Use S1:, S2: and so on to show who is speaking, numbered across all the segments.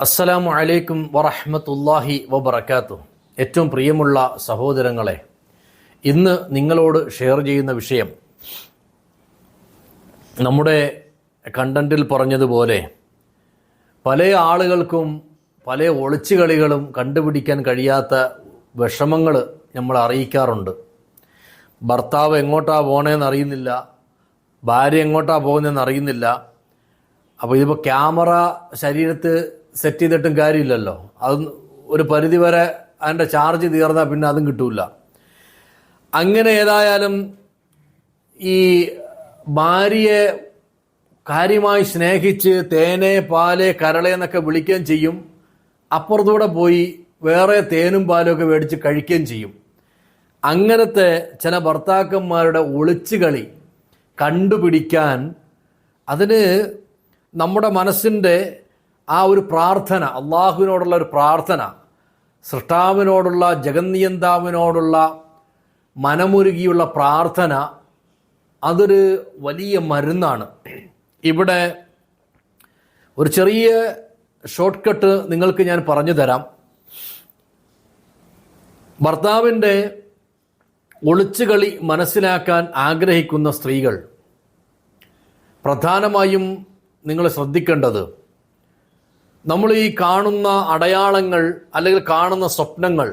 S1: അസ്സലാമു അലൈക്കും വറഹ്മത്തുള്ളാഹി വബറകാതുഹു. ഏറ്റവും പ്രിയമുള്ള സഹോദരങ്ങളെ, ഇന്ന് നിങ്ങളോട് ഷെയർ ചെയ്യുന്ന വിഷയം നമ്മുടെ കണ്ടന്റിൽ പറഞ്ഞതുപോലെ പല ആളുകൾക്കും പല ഒളിച്ചുകളികളും കണ്ടുപിടിക്കാൻ കഴിയാത്ത വിഷമങ്ങൾ നമ്മൾ അറിയിക്കാറുണ്ട്. ഭർത്താവ് എങ്ങോട്ടാ പോകണേന്ന് അറിയുന്നില്ല, ഭാര്യ എങ്ങോട്ടാ പോകുന്നതെന്ന് അറിയുന്നില്ല. അപ്പോൾ ഇതിപ്പോൾ ക്യാമറ ശരീരത്ത് സെറ്റ് ചെയ്തിട്ടും കാര്യമില്ലല്ലോ. അത് ഒരു പരിധി വരെ അതിൻ്റെ ചാർജ് തീർന്നാൽ പിന്നെ അതും കിട്ടൂല. അങ്ങനെ ഏതായാലും ഈ ഭാര്യയെ കാര്യമായി സ്നേഹിച്ച് തേനെ പാല് കരളെ എന്നൊക്കെ വിളിക്കുകയും ചെയ്യും. അപ്പുറത്തൂടെ പോയി വേറെ തേനും പാലും ഒക്കെ മേടിച്ച് കഴിക്കുകയും ചെയ്യും. അങ്ങനത്തെ ചില ഭർത്താക്കന്മാരുടെ ഒളിച്ചുകളി കണ്ടുപിടിക്കാൻ അതിന് നമ്മുടെ മനസ്സിൻ്റെ ആ ഒരു പ്രാർത്ഥന, അള്ളാഹുവിനോടുള്ള ഒരു പ്രാർത്ഥന, സൃഷ്ടാവിനോടുള്ള ജഗന്നിയന്താവിനോടുള്ള മനമുരുകിയുള്ള പ്രാർത്ഥന, അതൊരു വലിയ മരുന്നാണ്. ഇവിടെ ഒരു ചെറിയ ഷോർട്ട് കട്ട് നിങ്ങൾക്ക് ഞാൻ പറഞ്ഞു തരാം. ഭർത്താവിൻ്റെ ഒളിച്ചുകളി മനസ്സിലാക്കാൻ ആഗ്രഹിക്കുന്ന സ്ത്രീകൾ പ്രധാനമായും നിങ്ങൾ ശ്രദ്ധിക്കേണ്ടത്, നമ്മൾ ഈ കാണുന്ന അടയാളങ്ങൾ അല്ലെങ്കിൽ കാണുന്ന സ്വപ്നങ്ങൾ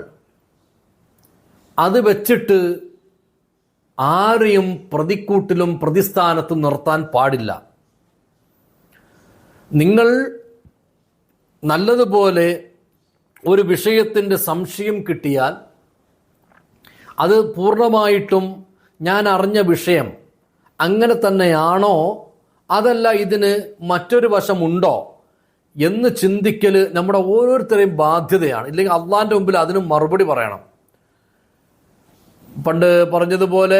S1: അത് വെച്ചിട്ട് ആരെയും പ്രതിക്കൂട്ടിലും പ്രതിസ്ഥാനത്തും നിർത്താൻ പാടില്ല. നിങ്ങൾ നല്ലതുപോലെ ഒരു വിഷയത്തിൻ്റെ സംശയം കിട്ടിയാൽ അത് പൂർണ്ണമായിട്ടും ഞാൻ അറിഞ്ഞ വിഷയം അങ്ങനെ തന്നെയാണോ, അതല്ല ഇതിന് മറ്റൊരു വശമുണ്ടോ എന്ന് ചിന്തിക്കൽ നമ്മുടെ ഓരോരുത്തരെയും ബാധ്യതയാണ്. ഇല്ലെങ്കിൽ അള്ളാൻ്റെ മുമ്പിൽ അതിന് മറുപടി പറയണം. പണ്ട് പറഞ്ഞതുപോലെ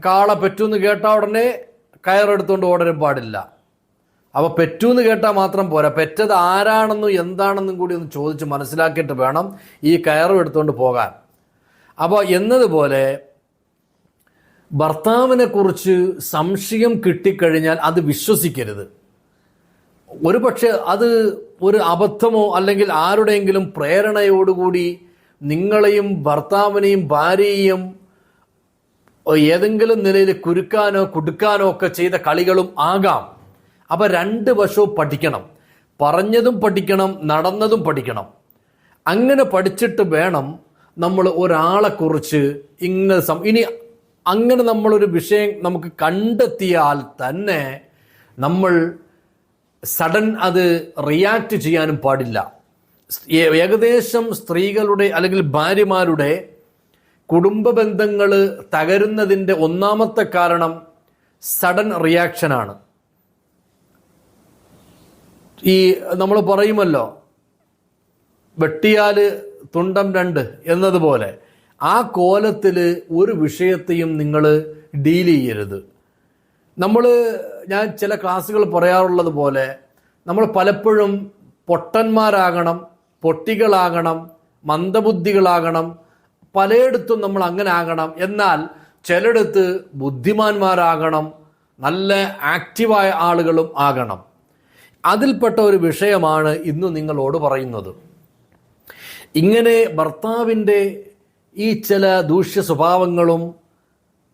S1: കാള പെറ്റൂന്ന് കേട്ടാൽ ഉടനെ കയറെടുത്തുകൊണ്ട് ഓടാനും പാടില്ല. അപ്പോൾ പെറ്റൂന്ന് കേട്ടാൽ മാത്രം പോരാ, പെറ്റത് ആരാണെന്നും എന്താണെന്നും കൂടി ഒന്ന് ചോദിച്ച് മനസ്സിലാക്കിയിട്ട് വേണം ഈ കയറും എടുത്തുകൊണ്ട് പോകാൻ. അപ്പോൾ എന്നതുപോലെ ഭർത്താവിനെ കുറിച്ച് സംശയം കിട്ടിക്കഴിഞ്ഞാൽ അത് വിശ്വസിക്കരുത്. ഒരു പക്ഷെ അത് ഒരു അബദ്ധമോ അല്ലെങ്കിൽ ആരുടെയെങ്കിലും പ്രേരണയോടുകൂടി നിങ്ങളെയും ഭർത്താവിനെയും ഭാര്യയെയും ഏതെങ്കിലും നിലയിൽ കുരുക്കാനോ കുടുക്കാനോ ഒക്കെ ചെയ്ത കളികളും ആകാം. അപ്പം രണ്ട് വശവും പഠിക്കണം, പറഞ്ഞതും പഠിക്കണം, നടന്നതും പഠിക്കണം. അങ്ങനെ പഠിച്ചിട്ട് വേണം നമ്മൾ ഒരാളെക്കുറിച്ച് ഇനി അങ്ങനെ നമ്മളൊരു വിഷയം നമുക്ക് കണ്ടെത്തിയാൽ തന്നെ നമ്മൾ സഡൻ അത് റിയാക്ട് ചെയ്യാനും പാടില്ല. ഏകദേശം സ്ത്രീകളുടെ അല്ലെങ്കിൽ ഭാര്യമാരുടെ കുടുംബ ബന്ധങ്ങൾ തകരുന്നതിൻ്റെ ഒന്നാമത്തെ കാരണം സഡൻ റിയാക്ഷനാണ്. ഈ നമ്മൾ പറയുമല്ലോ, വെട്ടിയാൽ തുണ്ടം രണ്ട് എന്നതുപോലെ ആ കോലത്തിൽ ഒരു വിഷയത്തെയും നിങ്ങൾ ഡീൽ ചെയ്യരുത്. ഞാൻ ചില ക്ലാസ്സുകൾ പറയാറുള്ളത് പോലെ നമ്മൾ പലപ്പോഴും പൊട്ടന്മാരാകണം, പൊട്ടികളാകണം, മന്ദബുദ്ധികളാകണം, പലയിടത്തും നമ്മൾ അങ്ങനെ ആകണം. എന്നാൽ ചിലയിടത്ത് ബുദ്ധിമാന്മാരാകണം, നല്ല ആക്റ്റീവായ ആളുകളും ആകണം. അതിൽപ്പെട്ട ഒരു വിഷയമാണ് ഇന്ന് നിങ്ങളോട് പറയുന്നത്. ഇങ്ങനെ ഭർത്താവിൻ്റെ ഈ ചില ദൂഷ്യ സ്വഭാവങ്ങളും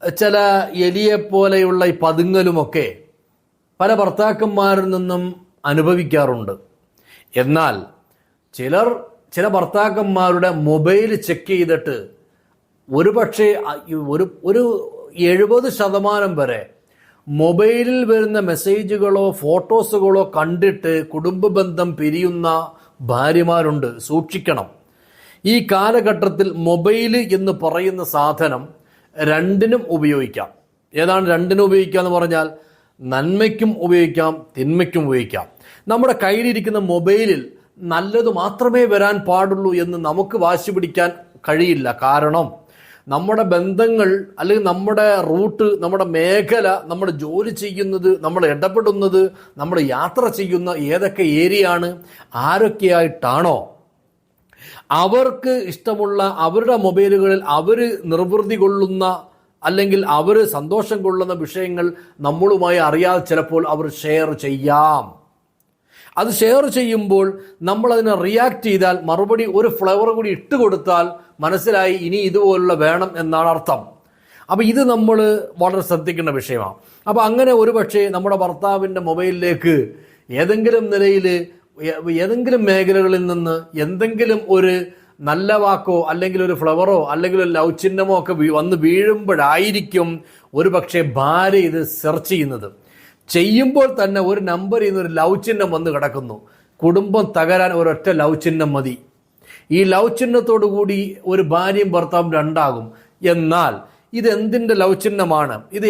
S1: ചില എലിയെപ്പോലെയുള്ള ഈ പതുങ്ങലുമൊക്കെ പല ഭർത്താക്കന്മാരിൽ നിന്നും അനുഭവിക്കാറുണ്ട്. എന്നാൽ ചില ഭർത്താക്കന്മാരുടെ മൊബൈൽ ചെക്ക് ചെയ്തിട്ട് ഒരുപക്ഷെ ഒരു 70% വരെ മൊബൈലിൽ വരുന്ന മെസ്സേജുകളോ ഫോട്ടോസുകളോ കണ്ടിട്ട് കുടുംബ ബന്ധം പിരിയുന്ന ഭാര്യമാരുണ്ട്. സൂക്ഷിക്കണം. ഈ കാലഘട്ടത്തിൽ മൊബൈൽ എന്ന് പറയുന്ന സാധനം രണ്ടിനും ഉപയോഗിക്കാം. ഏതാണ് രണ്ടിനും ഉപയോഗിക്കുക എന്ന് പറഞ്ഞാൽ നന്മയ്ക്കും ഉപയോഗിക്കാം, തിന്മയ്ക്കും ഉപയോഗിക്കാം. നമ്മുടെ കയ്യിലിരിക്കുന്ന മൊബൈലിൽ നല്ലത് മാത്രമേ വരാൻ പാടുള്ളൂ എന്ന് നമുക്ക് വാശി പിടിക്കാൻ കഴിയില്ല. കാരണം നമ്മുടെ ബന്ധങ്ങൾ അല്ലെങ്കിൽ നമ്മുടെ റൂട്ട്, നമ്മുടെ മേഖല, നമ്മൾ ജോലി ചെയ്യുന്നത്, നമ്മൾ ഇടപെടുന്നത്, നമ്മൾ യാത്ര ചെയ്യുന്ന ഏതൊക്കെ ഏരിയ ആണ്, ആരൊക്കെയായിട്ടാണോ അവർക്ക് ഇഷ്ടമുള്ള അവരുടെ മൊബൈലുകളിൽ അവർ നിർവൃതി കൊള്ളുന്ന അല്ലെങ്കിൽ അവർ സന്തോഷം കൊള്ളുന്ന വിഷയങ്ങൾ നമ്മളുമായി അറിയാതെ ചിലപ്പോൾ അവർ ഷെയർ ചെയ്യാം. അത് ഷെയർ ചെയ്യുമ്പോൾ നമ്മളതിനെ റിയാക്ട് ചെയ്താൽ, മറുപടി ഒരു ഫ്ലവർ കൂടി ഇട്ട് കൊടുത്താൽ മനസ്സിലായി ഇനി ഇതുപോലുള്ള വേണം എന്നാണ് അർത്ഥം. അപ്പോൾ ഇത് നമ്മൾ വളരെ ശ്രദ്ധിക്കേണ്ട വിഷയമാണ്. അപ്പോൾ അങ്ങനെ ഒരു പക്ഷേ നമ്മുടെ ഭർത്താവിൻ്റെ മൊബൈലിലേക്ക് ഏതെങ്കിലും നിലയിൽ ഏതെങ്കിലും മേഖലകളിൽ നിന്ന് എന്തെങ്കിലും ഒരു നല്ല വാക്കോ അല്ലെങ്കിൽ ഒരു ഫ്ലവറോ അല്ലെങ്കിൽ ഒരു ലവ് ചിഹ്നമോ ഒക്കെ വന്ന് വീഴുമ്പോഴായിരിക്കും ഒരു പക്ഷേ ഭാര്യ ഇത് സെർച്ച് ചെയ്യുമ്പോൾ തന്നെ ഒരു നമ്പറിൽ നിന്ന് ഒരു ലവ് ചിഹ്നം വന്ന് കിടക്കുന്നു. കുടുംബം തകരാൻ ഒരൊറ്റ ലവ് ചിഹ്നം മതി. ഈ ലവ് ചിഹ്നത്തോടു കൂടി ഒരു ഭാര്യയും ഭർത്താവും രണ്ടാകും. എന്നാൽ ഇതെന്തിൻ്റെ ലവ് ചിഹ്നമാണ്? ഇത്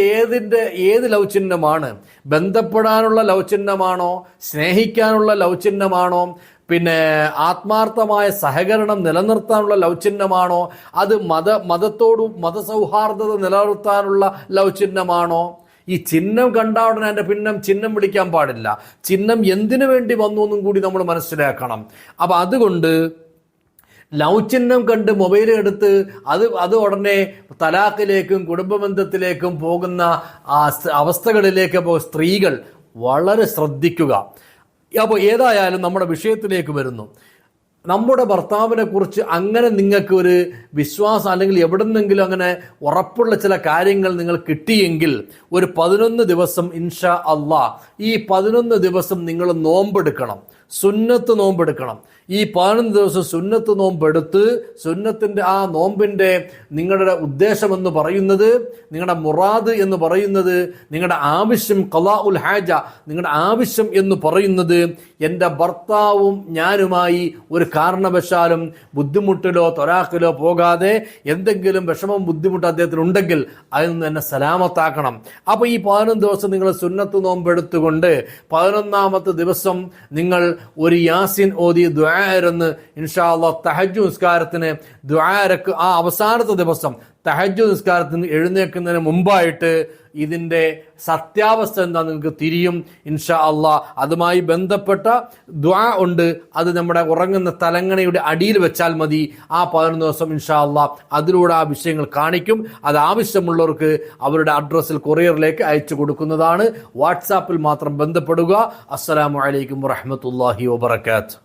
S1: ഏത് ലവ് ചിഹ്നമാണ്? ബന്ധപ്പെടാനുള്ള ലവ് ചിഹ്നമാണോ? സ്നേഹിക്കാനുള്ള ലവ് ചിഹ്നമാണോ? പിന്നെ ആത്മാർത്ഥമായ സഹകരണം നിലനിർത്താനുള്ള ലവ് ചിഹ്നമാണോ? അത് മതസൗഹാർദ്ദത നിലനിർത്താനുള്ള ലവ് ചിഹ്നമാണോ? ഈ ചിഹ്നം കണ്ട ഉടനെ എൻ്റെ പിന്നെ ചിഹ്നം വിളിക്കാൻ പാടില്ല. ചിഹ്നം എന്തിനു വേണ്ടി വന്നു എന്നും കൂടി നമ്മൾ മനസ്സിലാക്കണം. അപ്പം അതുകൊണ്ട് ലവ് ചിഹ്നം കണ്ട് മൊബൈൽ എടുത്ത് അത് ഉടനെ തലാഖിലേക്കും കുടുംബബന്ധത്തിലേക്കും പോകുന്ന അവസ്ഥകളിലേക്ക് സ്ത്രീകൾ വളരെ ശ്രദ്ധിക്കുക. അപ്പോൾ ഏതായാലും നമ്മുടെ വിഷയത്തിലേക്ക് വരുന്നു. നമ്മുടെ ഭർത്താവിനെ കുറിച്ച് അങ്ങനെ നിങ്ങൾക്ക് ഒരു വിശ്വാസം അല്ലെങ്കിൽ എവിടുന്നെങ്കിലും അങ്ങനെ ഉറപ്പുള്ള ചില കാര്യങ്ങൾ നിങ്ങൾ കിട്ടിയെങ്കിൽ ഒരു 11 ദിവസം ഇൻഷാ അള്ളാ ഈ 11 ദിവസം നിങ്ങൾ നോമ്പെടുക്കണം, സുന്നത്ത് നോമ്പെടുക്കണം. ഈ 11 ദിവസം സുന്നത്ത് നോമ്പെടുത്ത് സുന്നത്തിൻ്റെ ആ നോമ്പിൻ്റെ നിങ്ങളുടെ ഉദ്ദേശമെന്ന് പറയുന്നത്, നിങ്ങളുടെ മുറാദ് എന്ന് പറയുന്നത്, നിങ്ങളുടെ ആവശ്യം ഖളാ ഉൽ ഹാജ, നിങ്ങളുടെ ആവശ്യം എന്ന് പറയുന്നത് എൻ്റെ ഭർത്താവും ഞാനുമായി ഒരു കാരണവശാലും ബുദ്ധിമുട്ടിലോ തൊരാക്കിലോ പോകാതെ എന്തെങ്കിലും വിഷമം ബുദ്ധിമുട്ട് അദ്ദേഹത്തിന് ഉണ്ടെങ്കിൽ അതിൽ നിന്ന് എന്നെ സലാമത്താക്കണം. അപ്പോൾ ഈ 11 ദിവസം നിങ്ങൾ സുന്നത്ത് നോമ്പെടുത്തുകൊണ്ട് 11ാമത്തെ ദിവസം നിങ്ങൾ ഒരു യാസീൻ ഓതി ദുആഇരുന്ന് ഇൻഷാ അല്ലാഹ് തഹജ്ജുദ് നിസ്കാരത്തിന് ദുആഇരക്ക് ആ അവസാനത്തെ ദിവസം തഹജ്ജുദ് നിസ്കാരത്തിന് എഴുന്നേൽക്കുന്നതിന് മുമ്പായിട്ട് ഇതിൻ്റെ സത്യാവസ്ഥ എന്താ നിങ്ങൾക്ക് തിരിയും ഇൻഷാ അള്ളാഹ്. അതുമായി ബന്ധപ്പെട്ട ദുആ ഉണ്ട്, അത് നമ്മുടെ ഉറങ്ങുന്ന തലങ്ങണയുടെ അടിയിൽ വെച്ചാൽ മതി. ആ 11 ദിവസം ഇൻഷാ അള്ളാഹ് അതിലൂടെ ആ വിഷയങ്ങൾ കാണിക്കും. അത് ആവശ്യമുള്ളവർക്ക് അവരുടെ അഡ്രസ്സിൽ കൊറിയറിലേക്ക് അയച്ചു കൊടുക്കുന്നതാണ്. വാട്സാപ്പിൽ മാത്രം ബന്ധപ്പെടുക. അസ്സലാമു അലൈക്കും വറഹ്മത്തുള്ളാഹി വബറകാതുഹു.